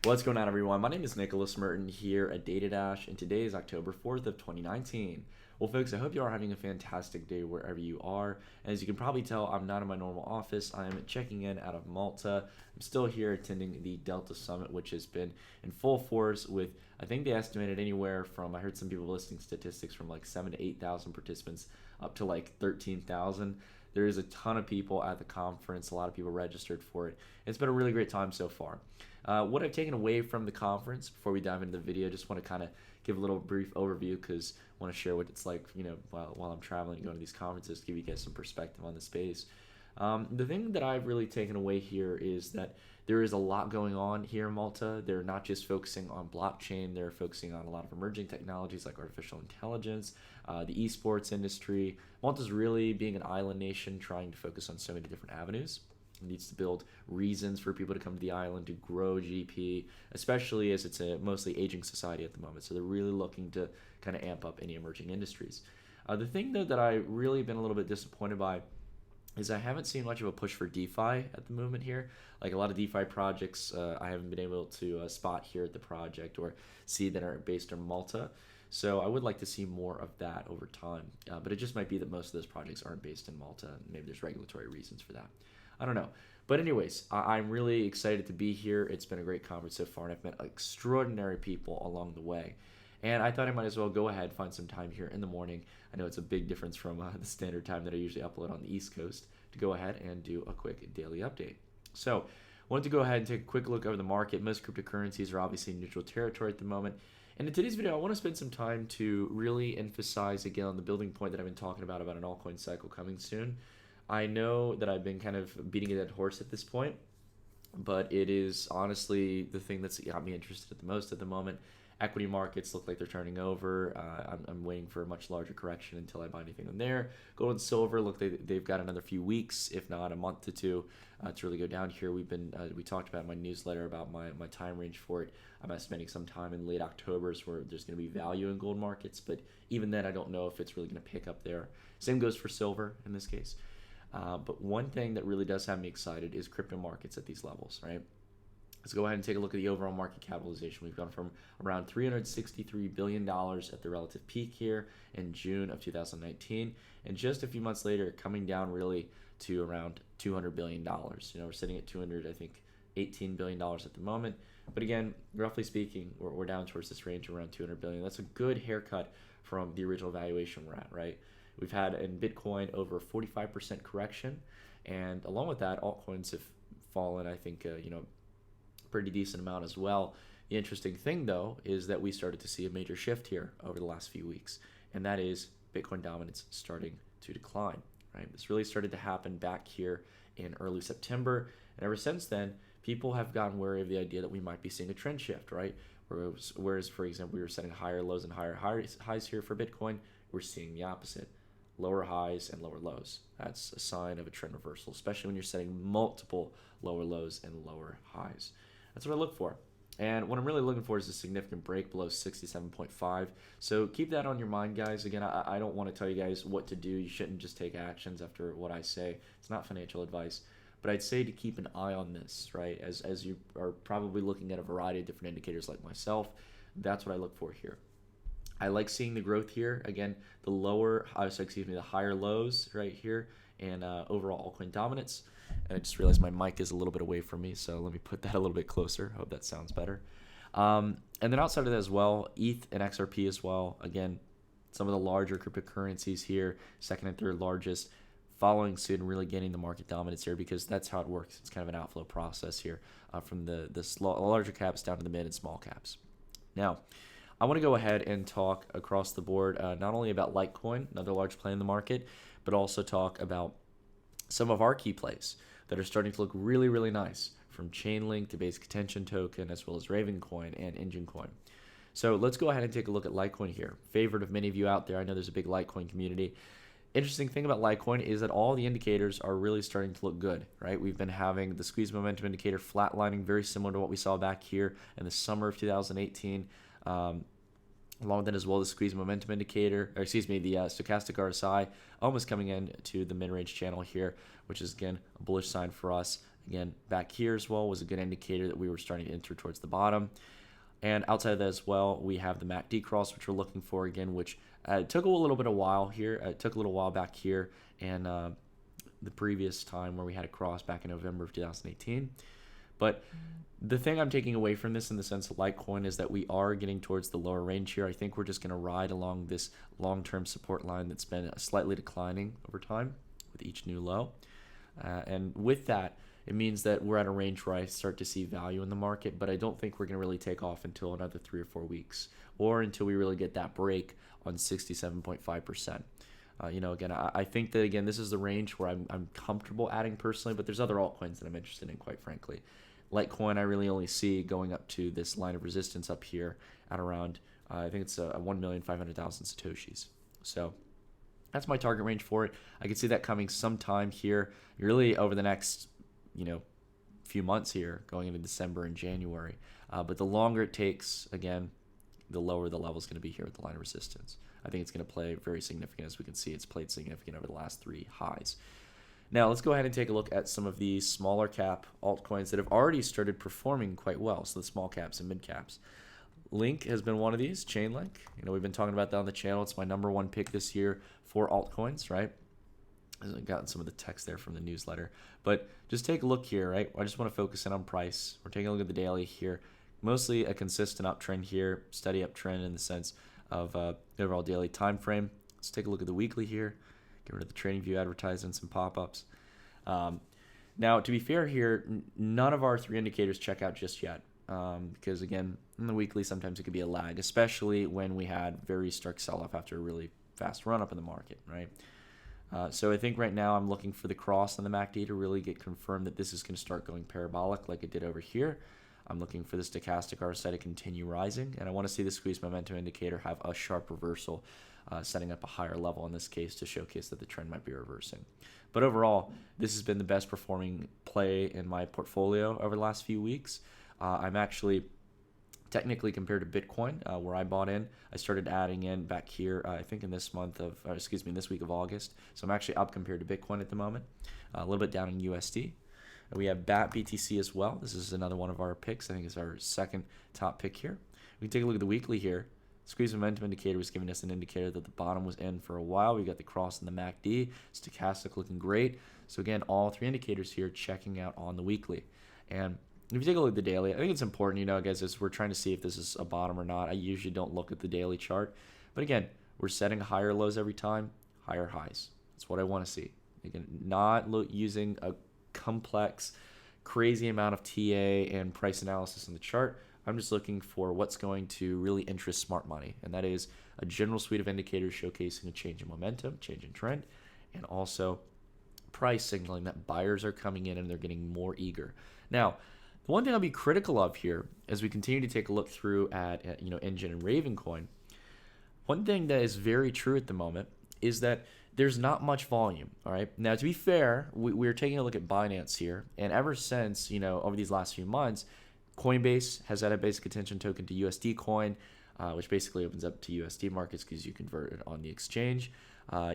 What's going on, everyone? My name is Nicholas Merton here at DataDash, and today is October 4th of 2019. Well, folks, I hope you are having a fantastic day wherever you are. And as you can probably tell, I'm not in my normal office. I am checking in out of Malta. I'm still here attending the Delta Summit, which has been in full force with, I think they estimated anywhere from, I heard some people listing statistics from like 7,000 to 8,000 participants up to like 13,000. There is a ton of people at the conference. A lot of people registered for it. It's been a really great time so far. What I've taken away from the conference before we dive into the video, just want to kind of give a little brief overview because I want to share what it's like, while I'm traveling and going to these conferences to give you guys some perspective on the space. The thing that I've really taken away here is that there is a lot going on here in Malta. They're not just focusing on blockchain, they're focusing on a lot of emerging technologies like artificial intelligence, the esports industry. Malta's really, being an island nation, trying to focus on so many different avenues. It needs to build reasons for people to come to the island to grow GDP, especially as it's a mostly aging society at the moment. So they're really looking to kind of amp up any emerging industries. The thing, though, that I really been a little bit disappointed by is I haven't seen much of a push for DeFi at the moment here. Like a lot of DeFi projects, I haven't been able to spot here at the project or see that are based in Malta. So I would like to see more of that over time. But it just might be that most of those projects aren't based in Malta. Maybe there's regulatory reasons for that. I don't know. But anyways, I'm really excited to be here. It's been a great conference so far, and I've met extraordinary people along the way. And I thought I might as well go ahead, find some time here in the morning. I know it's a big difference from the standard time that I usually upload on the East Coast, to go ahead and do a quick daily update. So, wanted to go ahead and take a quick look over the market. Most cryptocurrencies are obviously in neutral territory at the moment. And in today's video, I want to spend some time to really emphasize again on the building point that I've been talking about an altcoin cycle coming soon. I know that I've been kind of beating a dead horse at this point, but it is honestly the thing that's got me interested the most at the moment. Equity markets look like they're turning over. I'm waiting for a much larger correction until I buy anything in there. Gold and silver look they've got another few weeks, if not a month to two, to really go down here. We talked about in my newsletter about my time range for it. I'm estimating some time in late October is where there's going to be value in gold markets, but even then I don't know if it's really going to pick up there. Same goes for silver in this case. But one thing that really does have me excited is crypto markets at these levels, right? Let's go ahead and take a look at the overall market capitalization. We've gone from around $363 billion at the relative peak here in June of 2019, and just a few months later, coming down really to around $200 billion. We're sitting at $18 billion at the moment. But again, roughly speaking, we're down towards this range around $200 billion. That's a good haircut from the original valuation we're at, right? We've had in Bitcoin over a 45% correction, and along with that, altcoins have fallen, I think, pretty decent amount as well. The interesting thing, though, is that we started to see a major shift here over the last few weeks, and that is Bitcoin dominance starting to decline, right? This really started to happen back here in early September, and ever since then, people have gotten wary of the idea that we might be seeing a trend shift, right? Whereas, for example, we were setting higher lows and higher highs here for Bitcoin, we're seeing the opposite. Lower highs and lower lows. That's a sign of a trend reversal, especially when you're setting multiple lower lows and lower highs. That's what I look for. And what I'm really looking for is a significant break below 67.5. So keep that on your mind, guys. Again, I don't want to tell you guys what to do. You shouldn't just take actions after what I say. It's not financial advice. But I'd say to keep an eye on this, right? As you are probably looking at a variety of different indicators like myself, that's what I look for here. I like seeing the growth here. Again, the higher lows right here, and overall altcoin dominance. And I just realized my mic is a little bit away from me, so let me put that a little bit closer. Hope that sounds better. And then outside of that as well, ETH and XRP as well. Again, some of the larger cryptocurrencies here, second and third largest, following suit and really gaining the market dominance here, because that's how it works. It's kind of an outflow process here from the larger caps down to the mid and small caps. Now, I want to go ahead and talk across the board, not only about Litecoin, another large play in the market, but also talk about some of our key plays that are starting to look really, really nice, from Chainlink to Basic Attention Token, as well as RVN coin and Enjin coin. So let's go ahead and take a look at Litecoin here. Favorite of many of you out there. I know there's a big Litecoin community. Interesting thing about Litecoin is that all the indicators are really starting to look good, right? We've been having the squeeze momentum indicator flatlining, very similar to what we saw back here in the summer of 2018. Along with that as well, the squeeze momentum indicator, the stochastic RSI almost coming in to the mid-range channel here, which is again a bullish sign for us. Again, back here as well was a good indicator that we were starting to enter towards the bottom. And outside of that as well, we have the MACD cross, which we're looking for again, which took a little bit of while here. It took a little while back here, and the previous time where we had a cross back in November of 2018. But the thing I'm taking away from this in the sense of Litecoin is that we are getting towards the lower range here. I think we're just going to ride along this long-term support line that's been slightly declining over time with each new low. And with that, it means that we're at a range where I start to see value in the market, but I don't think we're going to really take off until another 3 or 4 weeks, or until we really get that break on 67.5%. Again, I think that, again, this is the range where I'm comfortable adding personally, but there's other altcoins that I'm interested in, quite frankly. Litecoin, I really only see going up to this line of resistance up here at around, I think it's 1,500,000 Satoshis. So that's my target range for it. I can see that coming sometime here, really over the next few months here, going into December and January. But the longer it takes, again, the lower the level is going to be here at the line of resistance. I think it's going to play very significant. As we can see, it's played significant over the last 3 highs. Now, let's go ahead and take a look at some of these smaller cap altcoins that have already started performing quite well, so the small caps and mid caps. Link has been one of these, Chainlink. We've been talking about that on the channel. It's my #1 pick this year for altcoins, right? I've gotten some of the text there from the newsletter. But just take a look here, right? I just want to focus in on price. We're taking a look at the daily here. Mostly a consistent uptrend here, steady uptrend in the sense of the overall daily time frame. Let's take a look at the weekly here. Get rid of the trading view advertisements and pop-ups. Now, to be fair here, none of our 3 indicators check out just yet. Because, again, in the weekly, sometimes it could be a lag, especially when we had very stark sell-off after a really fast run-up in the market, right? So I think right now I'm looking for the cross on the MACD to really get confirmed that this is going to start going parabolic like it did over here. I'm looking for the stochastic RSI to continue rising, and I want to see the squeeze momentum indicator have a sharp reversal, setting up a higher level in this case to showcase that the trend might be reversing. But overall, this has been the best performing play in my portfolio over the last few weeks. I'm actually technically compared to Bitcoin, where I bought in, I started adding in back here, I think in this week of August. So I'm actually up compared to Bitcoin at the moment, a little bit down in USD. We have BAT BTC as well. This is another one of our picks. I think it's our second top pick here. We can take a look at the weekly here. Squeeze momentum indicator was giving us an indicator that the bottom was in for a while. We got the cross in the MACD. Stochastic looking great. So again, all 3 indicators here checking out on the weekly. And if you take a look at the daily, I think it's important, guys, as we're trying to see if this is a bottom or not. I usually don't look at the daily chart. But again, we're setting higher lows every time, higher highs. That's what I want to see. Again, not using a complex, crazy amount of TA and price analysis in the chart. I'm just looking for what's going to really interest smart money, and that is a general suite of indicators showcasing a change in momentum, change in trend, and also price signaling that buyers are coming in and they're getting more eager. Now, the one thing I'll be critical of here as we continue to take a look through at Enjin and Ravencoin, one thing that is very true at the moment is that there's not much volume, all right? Now, to be fair, we're taking a look at Binance here, and ever since, over these last few months, Coinbase has added a basic attention token to USD coin, which basically opens up to USD markets because you convert it on the exchange.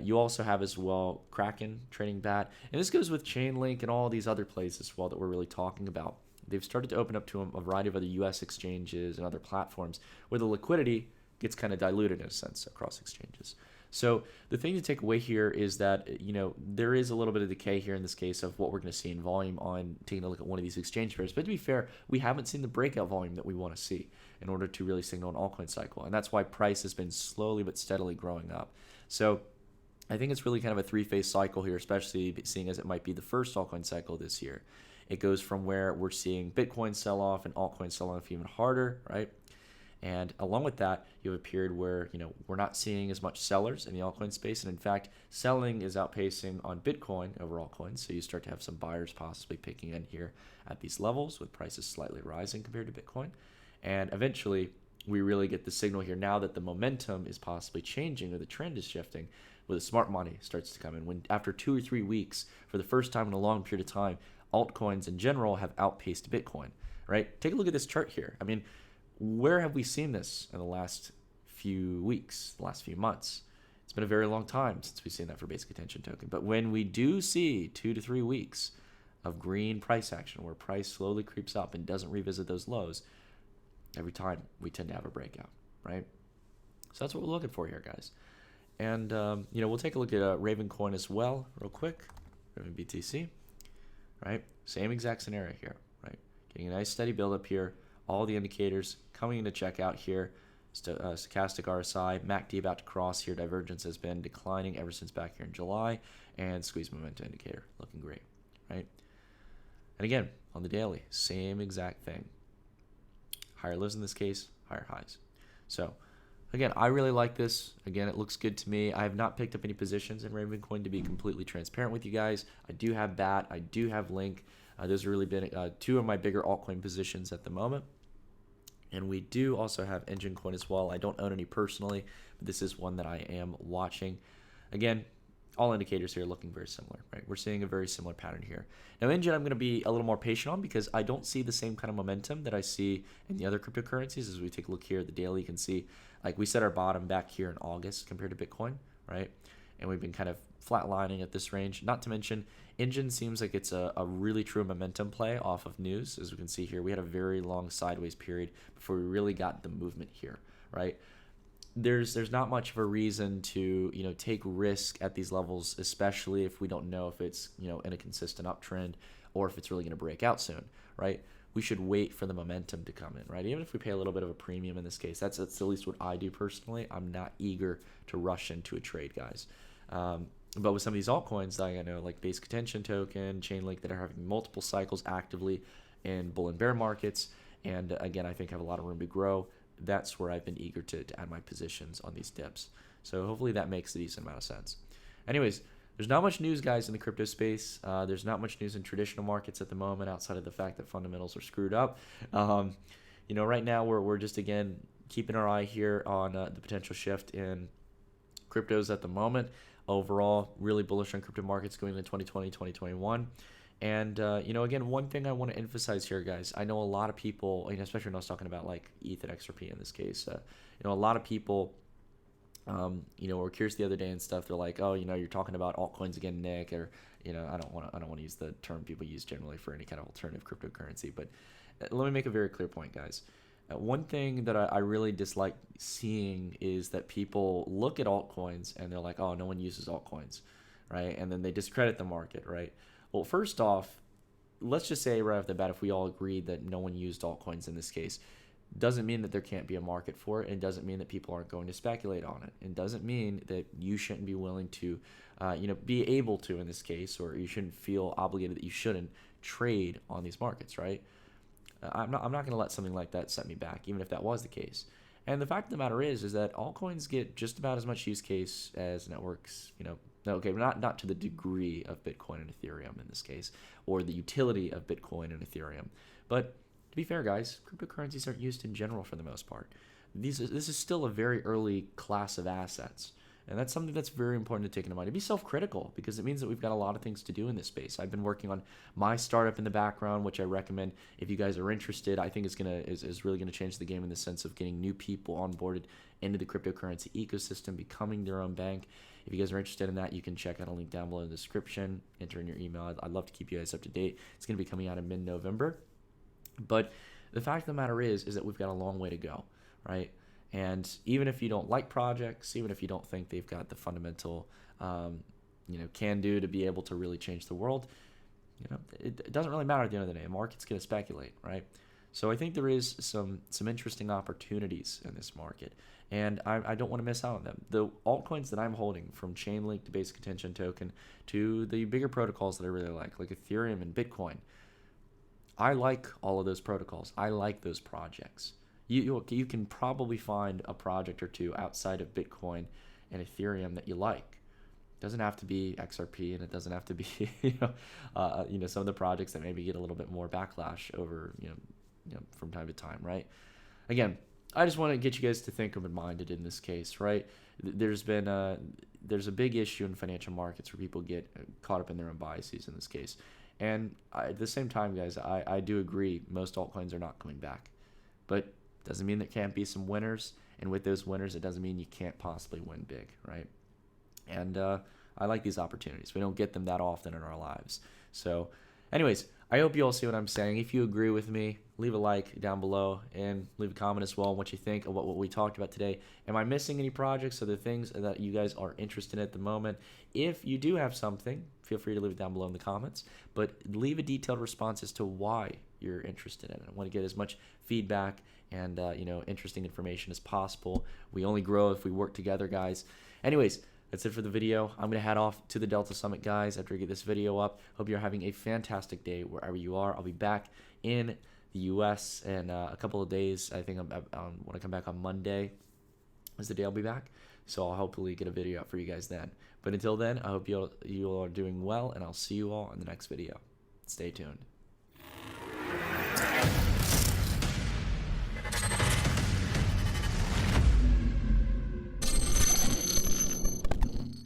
You also have as well Kraken trading BAT, and this goes with Chainlink and all these other plays as well that we're really talking about. They've started to open up to a variety of other US exchanges and other platforms where the liquidity gets kind of diluted in a sense across exchanges. So the thing to take away here is that, there is a little bit of decay here in this case of what we're going to see in volume on taking a look at one of these exchange pairs. But to be fair, we haven't seen the breakout volume that we want to see in order to really signal an altcoin cycle. And that's why price has been slowly but steadily growing up. So I think it's really kind of a 3-phase cycle here, especially seeing as it might be the first altcoin cycle this year. It goes from where we're seeing Bitcoin sell off and altcoins sell off even harder, right? And along with that, you have a period where, we're not seeing as much sellers in the altcoin space. And in fact, selling is outpacing on Bitcoin over altcoins. So you start to have some buyers possibly picking in here at these levels with prices slightly rising compared to Bitcoin. And eventually, we really get the signal here now that the momentum is possibly changing or the trend is shifting, where the smart money starts to come in. When after 2 or 3 weeks, for the first time in a long period of time, altcoins in general have outpaced Bitcoin, right? Take a look at this chart here. I mean, where have we seen this in the last few weeks, the last few months? It's been a very long time since we've seen that for basic attention token. But when we do see 2 to 3 weeks of green price action where price slowly creeps up and doesn't revisit those lows, every time we tend to have a breakout, right? So that's what we're looking for here, guys. And, we'll take a look at Raven Coin as well real quick. Raven BTC, right? Same exact scenario here, right? Getting a nice steady build up here. All the indicators coming into checkout here. Stochastic RSI, MACD about to cross here. Divergence has been declining ever since back here in July. And squeeze momentum indicator looking great, right? And again, on the daily, same exact thing. Higher lows in this case, higher highs. So again, I really like this. Again, it looks good to me. I have not picked up any positions in Raven Coin, to be completely transparent with you guys. I do have BAT. I do have Link. Those have really been two of my bigger altcoin positions at the moment. And we do also have Enjin Coin as well. I don't own any personally, but this is one that I am watching. Again, all indicators here are looking very similar, right? We're seeing a very similar pattern here. Now, Enjin, I'm going to be a little more patient on because I don't see the same kind of momentum that I see in the other cryptocurrencies. As we take a look here at the daily, you can see like we set our bottom back here in August compared to Bitcoin, right? And we've been kind of flatlining at this range. Not to mention, Enjin seems like it's a really true momentum play off of news. As we can see here, we had a very long sideways period before we really got the movement here, right? There's not much of a reason to take risk at these levels, especially if we don't know if it's in a consistent uptrend or if it's really going to break out soon, right? We should wait for the momentum to come in, right? Even if we pay a little bit of a premium in this case, that's at least what I do personally. I'm not eager to rush into a trade, guys. But with some of these altcoins that I know, like Basic Attention Token, Chainlink, that are having multiple cycles actively in bull and bear markets, and again, I think have a lot of room to grow. That's where I've been eager to add my positions on these dips. So hopefully that makes a decent amount of sense. Anyways, there's not much news, guys, in the crypto space. There's not much news in traditional markets at the moment outside of the fact that fundamentals are screwed up. Right now we're just, again, keeping our eye here on the potential shift in cryptos at the moment. Overall, really bullish on crypto markets going into 2020, 2021. And, again, one thing I want to emphasize here, guys, I know a lot of people, especially when I was talking about like ETH and XRP in this case, a lot of people, were curious the other day and stuff. They're like, oh, you're talking about altcoins again, Nick, or, I don't want to use the term people use generally for any kind of alternative cryptocurrency. But let me make a very clear point, guys. One thing that I really dislike seeing is that people look at altcoins and they're like, oh, no one uses altcoins, right? And then they discredit the market, right? Well, first off, let's just say right off the bat, if we all agreed that no one used altcoins in this case, doesn't mean that there can't be a market for it, and doesn't mean that people aren't going to speculate on it. It doesn't mean that you shouldn't be willing to, be able to in this case, or you shouldn't feel obligated that you shouldn't trade on these markets, right? I'm not going to let something like that set me back, even if that was the case. And the fact of the matter is that altcoins get just about as much use case as networks, okay, not to the degree of Bitcoin and Ethereum in this case, or the utility of Bitcoin and Ethereum. But to be fair, guys, cryptocurrencies aren't used in general for the most part. This is still a very early class of assets. And that's something that's very important to take into mind. To be self-critical, because it means that we've got a lot of things to do in this space. I've been working on my startup in the background, which I recommend if you guys are interested. I think is really gonna change the game in the sense of getting new people onboarded into the cryptocurrency ecosystem, becoming their own bank. If you guys are interested in that, you can check out a link down below in the description. Enter in your email. I'd love to keep you guys up to date. It's gonna be coming out in mid-November. But the fact of the matter is that we've got a long way to go, right? And even if you don't like projects, even if you don't think they've got the fundamental, can do to be able to really change the world, it doesn't really matter at the end of the day. The market's going to speculate, right? So I think there is some interesting opportunities in this market, and I don't want to miss out on them. The altcoins that I'm holding, from Chainlink to Basic Attention Token to the bigger protocols that I really like Ethereum and Bitcoin, I like all of those protocols. I like those projects. You can probably find a project or two outside of Bitcoin and Ethereum that you like. It doesn't have to be XRP, and it doesn't have to be some of the projects that maybe get a little bit more backlash over from time to time, right? Again, I just want to get you guys to think open-minded in this case, right? There's a big issue in financial markets where people get caught up in their own biases in this case, and at the same time, guys, I do agree most altcoins are not coming back, but doesn't mean there can't be some winners, and with those winners, it doesn't mean you can't possibly win big, right? And I like these opportunities. We don't get them that often in our lives. So Anyways, I hope you all see what I'm saying. If you agree with me, leave a like down below and leave a comment as well on what you think of what we talked about today. Am I missing any projects or the things that you guys are interested in at the moment? If you do have something, feel free to leave it down below in the comments, but leave a detailed response as to why you're interested in it. I want to get as much feedback and interesting information as possible. We only grow if we work together, guys. Anyways, that's it for the video. I'm going to head off to the Delta Summit, guys, after I get this video up. Hope you're having a fantastic day wherever you are. I'll be back in the U.S. in a couple of days. I think when I come back on Monday is the day I'll be back. So I'll hopefully get a video out for you guys then. But until then, I hope you all are doing well, and I'll see you all in the next video. Stay tuned.